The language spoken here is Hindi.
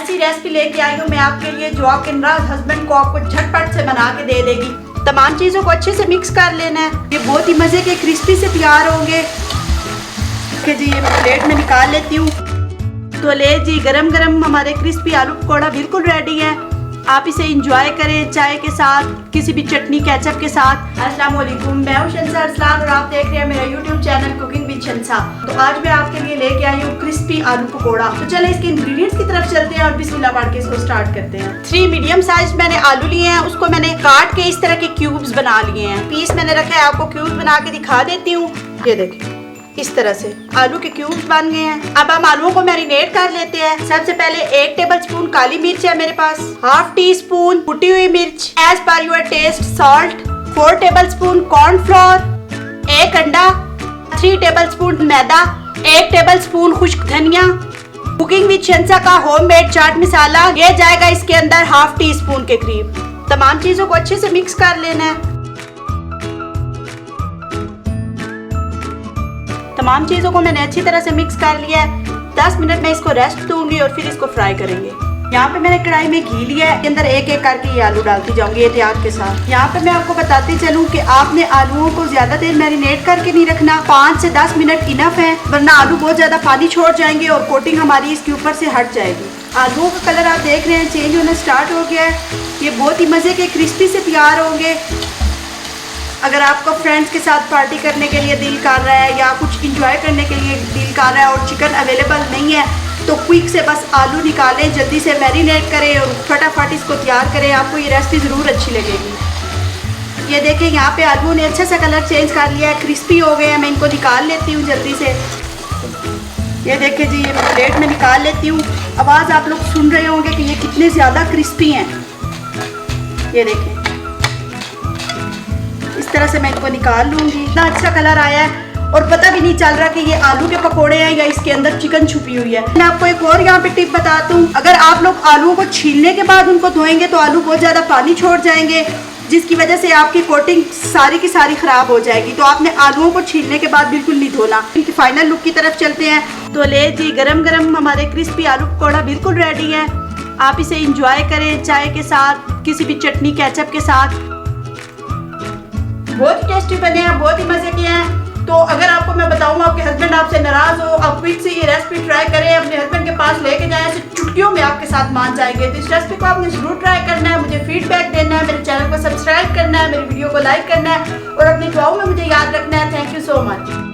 ऐसी रेसिपी लेके आई हूँ मैं आपके लिए जो आपके नाराज हस्बैंड को आपको झटपट से बना के दे देगी। तमाम चीज़ों को अच्छे से मिक्स कर लेना है। ये बहुत ही मज़े के क्रिस्पी से तैयार होंगे। कि जी ये प्लेट में निकाल लेती हूँ। तो ले जी गरम गरम हमारे क्रिस्पी आलू पकौड़ा बिल्कुल रेडी है। आप इसे इंजॉय करें चाय के साथ, किसी भी चटनी केचप के साथ। अस्सलाम वालेकुम, मैं हूं शंसा अरसलान और आप देख रहे हैं मेरा यूट्यूब चैनल कुकिंग विद शंसा। तो आज मैं आपके लिए लेके आई हूँ क्रिस्पी आलू पकौड़ा। तो चले इसके इंग्रेडिएंट्स की तरफ चलते हैं और बिस्मिल्लाह पढ़ के इसको स्टार्ट करते हैं। 3 मीडियम साइज मैंने आलू लिए हैं, उसको मैंने काट के इस तरह के क्यूब्स बना लिए हैं। पीस मैंने रखा है, आपको क्यूब्स बना के दिखा देती हूँ। ये देखिए इस तरह से आलू के क्यूब्स बन गए हैं। अब हम आलूओं को मैरिनेट कर लेते हैं। सबसे पहले 1 टेबलस्पून काली मिर्च है मेरे पास, 1/2 टीस्पून कुटी हुई मिर्च, as per your taste salt, 4 tablespoon cornflour, 1 अंडा, 3 टेबलस्पून मैदा, 1 टेबलस्पून खुश्क धनिया, कुकिंग विद शंसा का होममेड चाट मसाला ये जाएगा इसके अंदर 1/2 टीस्पून के करीब। तमाम चीजों को अच्छे से मिक्स कर लेना है। तमाम चीज़ों को मैंने अच्छी तरह से मिक्स कर लिया है। 10 मिनट में इसको रेस्ट दूंगी और फिर इसको फ्राई करेंगे। यहाँ पे मैंने कढ़ाई में घी लिया है, अंदर एक एक करके ये आलू डालती जाऊंगी एहतियात के साथ। यहाँ पे मैं आपको बताती चलूँ कि आपने आलूओं को ज्यादा देर मैरिनेट करके नहीं रखना, 5 से 10 मिनट इनफ है, वरना आलू बहुत ज्यादा पानी छोड़ जाएंगे और कोटिंग हमारी इसके ऊपर से हट जाएगी। आलूओं का कलर आप देख रहे हैं चेंज होना स्टार्ट हो गया है। ये बहुत ही मजे के क्रिस्पी से तैयार होंगे। अगर आपको फ्रेंड्स के साथ पार्टी करने के लिए दिल कर रहा है या कुछ इंजॉय करने के लिए दिल कर रहा है और चिकन अवेलेबल नहीं है तो क्विक से बस आलू निकालें, जल्दी से मैरिनेट करें और फटाफट इसको तैयार करें। आपको ये रेसिपी ज़रूर अच्छी लगेगी। ये देखें यहाँ पे आलू ने अच्छा सा कलर चेंज कर लिया है, क्रिस्पी हो गए हैं। मैं इनको निकाल लेती हूँ जल्दी से। ये देखें जी ये प्लेट में निकाल लेती हूँ। आवाज़ आप लोग सुन रहे होंगे कि ये कितने ज़्यादा क्रिस्पी हैं। ये देखें इस तरह से मैं इनको निकाल लूँगी। इतना अच्छा कलर आया है और पता भी नहीं चल रहा कि ये आलू के पकोड़े हैं या इसके अंदर चिकन छुपी हुई है। मैं आपको एक और यहाँ पे टिप बताता हूँ। अगर आप लोग आलूओं को छीलने के बाद उनको धोएंगे तो आलू बहुत ज़्यादा पानी छोड़ जाएंगे, जिसकी वजह से आपकी कोटिंग सारी की सारी ख़राब हो जाएगी। तो आपने आलूओं को छीलने के बाद बिल्कुल नहीं धोना। इनकी फाइनल लुक की तरफ चलते हैं। तो ले जी गरम गरम हमारे क्रिस्पी आलू पकौड़ा बिल्कुल रेडी है। आप इसे इंजॉय करें चाय के साथ, किसी भी चटनी केचप के साथ। बहुत ही टेस्टी बने हैं, बहुत ही मजे के हैं। तो अगर आपको मैं बताऊँ आपके हस्बैंड आपसे नाराज हो, आप क्विक से ये रेसिपी ट्राई करें, अपने हस्बैंड के पास लेके जाएं, ऐसे चुटकियों में आपके साथ मान जाएंगे। तो इस रेसिपी को आपने जरूर ट्राई करना है, मुझे फीडबैक देना है, मेरे चैनल को सब्सक्राइब करना है, मेरी वीडियो को लाइक करना है और अपनी दुआओं में मुझे याद रखना है। Thank you so much.